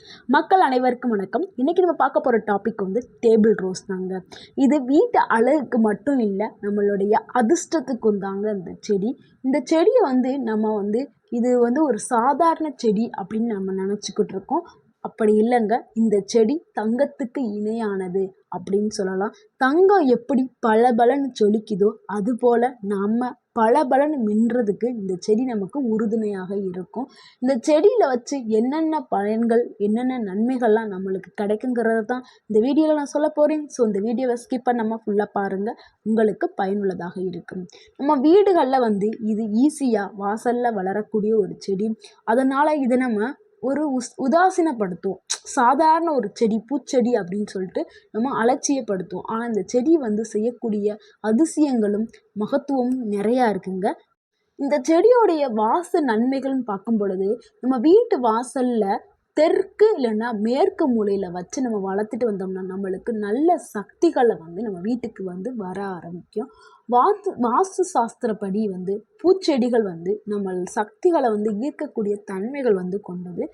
மக்கள் அனைவருக்கும் வணக்கம். இன்றைக்கி நம்ம பார்க்க போகிற டாபிக் வந்து டேபிள் ரோஸ் தாங்க. இது வீட்டு அழகுக்கு மட்டும் இல்லை, நம்மளுடைய அதிர்ஷ்டத்துக்கும் தாங்க இந்த செடி. இந்த செடியை வந்து நம்ம வந்து இது வந்து ஒரு சாதாரண செடி அப்படின்னு நம்ம நினச்சிக்கிட்டு இருக்கோம். அப்படி இல்லைங்க, இந்த செடி தங்கத்துக்கு இணையானது அப்படின்னு சொல்லலாம். தங்கம் எப்படி பளபளன்னு ஜொலிக்குதோ அதுபோல் நம்ம பளபளன்னு மின்னுறதுக்கு இந்த செடி நமக்கு உறுதுணையாக இருக்கும். இந்த செடியில் வச்சு என்னென்ன பயன்கள், என்னென்ன நன்மைகள்லாம் நம்மளுக்கு கிடைக்குங்கிறது தான் இந்த வீடியோவில் நான் சொல்ல போகிறேன். ஸோ இந்த வீடியோவை ஸ்கிப் பண்ணாமல் ஃபுல்லாக பாருங்கள், உங்களுக்கு பயனுள்ளதாக இருக்கும். நம்ம வீடுகளில் வந்து இது ஈஸியாக வாசலில் வளரக்கூடிய ஒரு செடி. அதனால் இதை நம்ம ஒரு உதாசீனப்படுத்துவோம். சாதாரண ஒரு செடி, பூச்செடி அப்படின்னு சொல்லிட்டு நம்ம அலட்சியப்படுத்துவோம். ஆனால் இந்த செடி வந்து செய்யக்கூடிய அதிசயங்களும் மகத்துவமும் நிறையா இருக்குங்க. இந்த செடியோடைய வாச நன்மைகள்னு பார்க்கும் பொழுது, நம்ம வீட்டு வாசலில் தெற்கு இல்லைன்னா மேற்கு மூலையில் வச்சு நம்ம வளர்த்துட்டு வந்தோம்னா நம்மளுக்கு நல்ல சக்திகளை வந்து நம்ம வீட்டுக்கு வந்து வர ஆரம்பிக்கும். வாஸ்து சாஸ்திரப்படி வந்து பூச்செடிகள் வந்து நம்ம சக்திகளை வந்து ஈர்க்கக்கூடிய தன்மைகள் வந்து கொண்டது.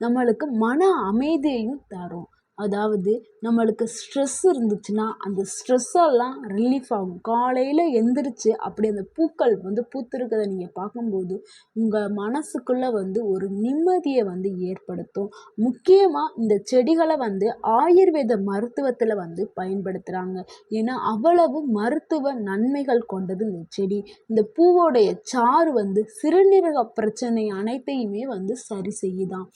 நம்மளுக்கு மன அமைதியையும் தரும். அதாவது நம்மளுக்கு ஸ்ட்ரெஸ் இருந்துச்சுன்னா அந்த ஸ்ட்ரெஸ்ஸெல்லாம் ரிலீஃப் ஆகும். காலையில் எந்திரிச்சு அப்படி அந்த பூக்கள் வந்து பூத்திருக்கிறத நீங்கள் பார்க்கும்போது உங்கள் மனசுக்குள்ளே வந்து ஒரு நிம்மதியை வந்து ஏற்படுத்தும். முக்கியமாக இந்த செடிகளை வந்து ஆயுர்வேத மருத்துவத்தில் வந்து பயன்படுத்துகிறாங்க. ஏன்னா அவ்வளவு மருத்துவ நன்மைகள் கொண்டது இந்த செடி. இந்த பூவோடைய சாறு வந்து சிறுநீரக பிரச்சனை அனைத்தையுமே வந்து சரி செய்யுதான்.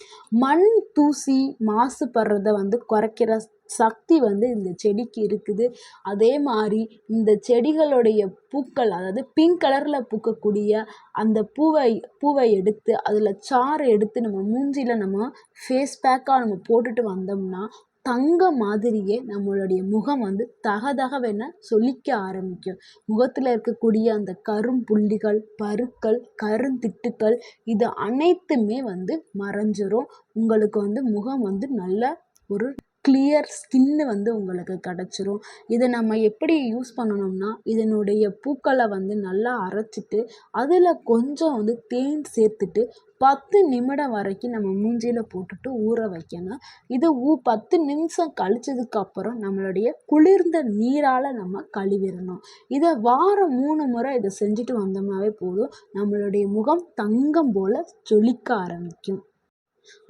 மண் தூசி மாசுபடுறதை வந்து குறைக்கிற சக்தி வந்து இந்த செடிக்கு இருக்குது. அதே மாதிரி இந்த செடிகளுடைய பூக்கள், அதாவது பிங்க் கலரில் பூக்கக்கூடிய அந்த பூவை எடுத்து அதில் சாறு எடுத்து நம்ம மூஞ்சியில் நம்ம ஃபேஸ் பேக்காக நம்ம போட்டுட்டு வந்தோம்னா தங்க மாதிரியே நம்மளுடைய முகம் வந்து தகதகவென சொலிக்க ஆரம்பிக்கும். முகத்தில் இருக்கக்கூடிய அந்த கரும்புள்ளிகள், பருக்கள், கருந்திட்டுக்கள் இது அனைத்துமே வந்து மறைஞ்சிரும். உங்களுக்கு வந்து முகம் வந்து நல்ல ஒரு கிளியர் ஸ்கின்னு வந்து உங்களுக்கு கிடச்சிரும். இதை நம்ம எப்படி யூஸ் பண்ணணும்னா, இதனுடைய பூக்களை வந்து நல்லா அரைச்சிட்டு அதில் கொஞ்சம் வந்து தேன் சேர்த்துட்டு 10 நிமிடம் வரைக்கும் நம்ம மூஞ்சியில் போட்டுட்டு ஊற வைக்கணும். இது 10 நிமிஷம் கழிச்சதுக்கப்புறம் நம்மளுடைய குளிர்ந்த நீரால் நம்ம கழுவிடணும். இதை வாரம் 3 முறை இதை செஞ்சுட்டு வந்தோம்னாவே போதும், நம்மளுடைய முகம் தங்கம் போல் ஜொலிக்க ஆரம்பிக்கும்.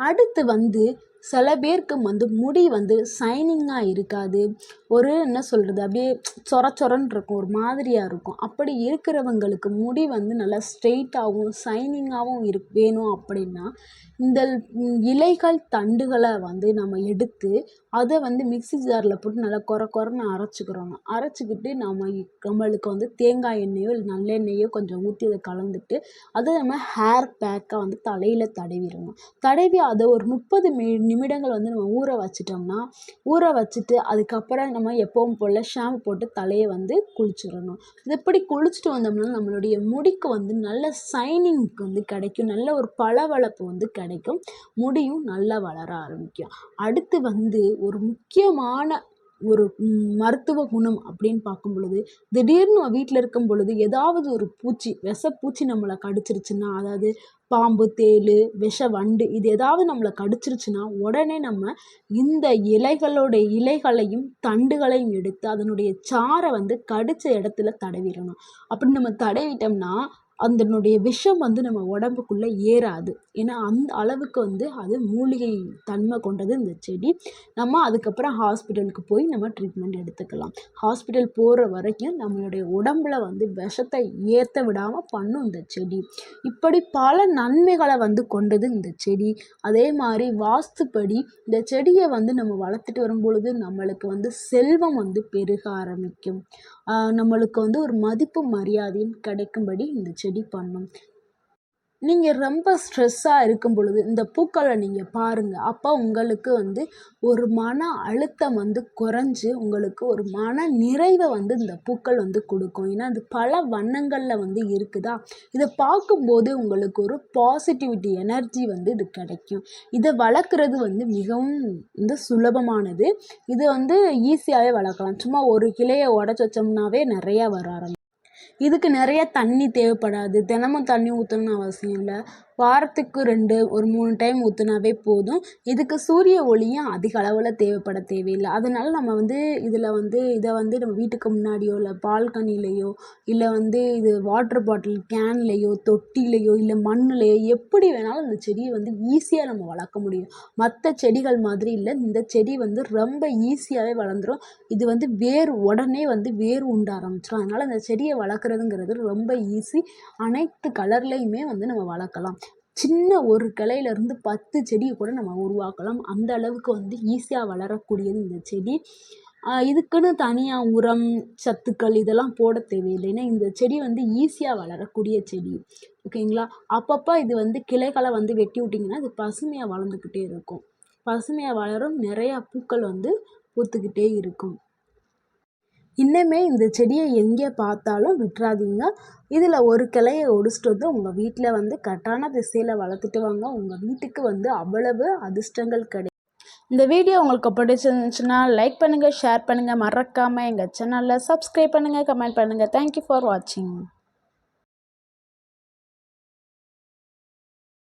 அடுத்து வந்து சில பேருக்கு வந்து முடி வந்து ஷைனிங்காக இருக்காது. என்ன சொல்கிறது, அப்படியே சொரன்னு இருக்கும், ஒரு மாதிரியாக இருக்கும். அப்படி இருக்கிறவங்களுக்கு முடி வந்து நல்லா ஸ்ட்ரெயிட்டாகவும் ஷைனிங்காகவும் வேணும் அப்படின்னா இந்த இலைகள் தண்டுகளை வந்து நம்ம எடுத்து அதை வந்து மிக்ஸி ஜாரில் போட்டு நல்லா கொரன்னு அரைச்சிக்கிட்டு நம்மளுக்கு வந்து தேங்காய் எண்ணெயோ இல்லை நல்லெண்ணெயோ கொஞ்சம் ஊற்றி அதை கலந்துட்டு அதை நம்ம ஹேர் பேக்காக வந்து தலையில் தடவிடணும். தடவி அதை ஒரு 30 நிமிடங்கள் வந்து நம்ம ஊற வச்சுட்டு அதுக்கப்புறம் நம்ம எப்பவும் போல் ஷாம்பு போட்டு தலையை வந்து குளிச்சிடணும். இது எப்படி குளிச்சுட்டு வந்தோம்னா நம்மளுடைய முடிக்கு வந்து நல்ல ஷைனிங்க்கு வந்து கிடைக்கும், நல்ல ஒரு பளபளப்பு வந்து கிடைக்கும், முடியும் நல்லா வளர ஆரம்பிக்கும். அடுத்து வந்து ஒரு முக்கியமான ஒரு மருத்துவ குணம் அப்படின்னு பார்க்கும் பொழுது, திடீர்னு நம்ம வீட்டில் இருக்கும் பொழுது ஏதாவது ஒரு விஷப்பூச்சி நம்மளை கடிச்சிருச்சுன்னா, அதாவது பாம்பு, தேள், விஷ வண்டு இது ஏதாவது நம்மளை கடிச்சிருச்சுன்னா உடனே நம்ம இந்த இலைகளையும் தண்டுகளையும் எடுத்து அதனுடைய சாறை வந்து கடித்த இடத்துல தடவிடணும். அப்படி நம்ம தடவிட்டோம்னா அதனுடைய விஷம் வந்து நம்ம உடம்புக்குள்ளே ஏறாது. ஏன்னா அந்த அளவுக்கு வந்து அது மூலிகை தன்மை கொண்டது இந்த செடி. நம்ம அதுக்கப்புறம் ஹாஸ்பிட்டலுக்கு போய் நம்ம ட்ரீட்மெண்ட் எடுத்துக்கலாம். ஹாஸ்பிட்டல் போகிற வரைக்கும் நம்மளுடைய உடம்புல வந்து விஷத்தை ஏற்ற விடாமல் பண்ணும் இந்த செடி. இப்படி பல நன்மைகளை வந்து கொண்டது இந்த செடி. அதே மாதிரி வாஸ்துப்படி இந்த செடியை வந்து நம்ம வளர்த்துட்டு வரும்பொழுது நம்மளுக்கு வந்து செல்வம் வந்து பெருக ஆரம்பிக்கும். நம்மளுக்கு வந்து ஒரு மதிப்பு மரியாதையும் கிடைக்கும்படி இந்த செடி பண்ணும். நீங்கள் ரொம்ப ஸ்ட்ரெஸ்ஸாக இருக்கும் பொழுது இந்த பூக்களை நீங்கள் பாருங்கள். அப்போ உங்களுக்கு வந்து ஒரு மன அழுத்தம் வந்து குறைஞ்சி உங்களுக்கு ஒரு மன நிறைவை வந்து இந்த பூக்கள் வந்து கொடுக்கும். ஏன்னா அது பல வண்ணங்களில் வந்து இருக்குதா, இதை பார்க்கும்போது உங்களுக்கு ஒரு பாசிட்டிவிட்டி எனர்ஜி வந்து இது கிடைக்கும். இதை வளர்க்குறது வந்து மிகவும் வந்து சுலபமானது. இது வந்து ஈஸியாகவே வளர்க்கலாம். சும்மா ஒரு கிளையை உடச்சி வச்சோம்னாவே நிறையா வர ஆரம்பிக்கும். இதுக்கு நிறைய தண்ணி தேவைப்படாது, தினமும் தண்ணி ஊற்றணும்னு அவசியம் இல்லை. வாரத்துக்கு 2 ஒரு 3 டைம் ஊற்றுனாவே போதும். இதுக்கு சூரிய ஒளியும் அதிக அளவில் தேவைப்பட தேவையில்லை. அதனால நம்ம வந்து இதை வந்து நம்ம வீட்டுக்கு முன்னாடியோ இல்லை பால்கனிலேயோ இல்லை இது வாட்டர் பாட்டில் கேன்லேயோ தொட்டிலையோ இல்லை மண்ணுலேயோ எப்படி வேணாலும் இந்த செடியை வந்து ஈஸியாக நம்ம வளர்க்க முடியும். மற்ற செடிகள் மாதிரி இல்லை, இந்த செடி வந்து ரொம்ப ஈஸியாகவே வளர்ந்துடும். இது வந்து உடனே வேர் உண்ட ஆரம்பிச்சிடும். அதனால் இந்த செடியை வளர்க்குறதுங்கிறது ரொம்ப ஈஸி. அனைத்து கலர்லேயுமே நம்ம வளர்க்கலாம். சின்ன ஒரு கிளையிலேருந்து 10 செடியை கூட நம்ம உருவாக்கலாம். அந்த அளவுக்கு ஈஸியாக வளரக்கூடியது இந்த செடி. இதுக்குன்னு தனியாக உரம் சத்துக்கள் இதெல்லாம் போட தேவையில்லை. ஏன்னா இந்த செடி ஈஸியாக வளரக்கூடிய செடி. ஓகேங்களா? அப்பப்போ இது கிளைகளை வெட்டி விட்டிங்கன்னா இது பசுமையாக வளர்ந்துக்கிட்டே இருக்கும். பசுமையாக வளரும், நிறையா பூக்கள் பூத்துக்கிட்டே இருக்கும். இன்னுமே இந்த செடியை எங்கே பார்த்தாலும் விட்டுறாதீங்க. இதில் ஒரு கிளையை ஒடிச்சிட்டு உங்கள் வீட்டில் கரெக்டான திசையில் வளர்த்துட்டு வாங்க. உங்கள் வீட்டுக்கு அவ்வளவு அதிர்ஷ்டங்கள் கிடைக்கும். இந்த வீடியோ உங்களுக்கு பிடிச்சிருந்துச்சுன்னா லைக் பண்ணுங்கள், ஷேர் பண்ணுங்கள், மறக்காமல் எங்கள் சேனலில் சப்ஸ்கிரைப் பண்ணுங்கள், கமெண்ட் பண்ணுங்கள். தேங்க்யூ ஃபார் வாட்சிங்.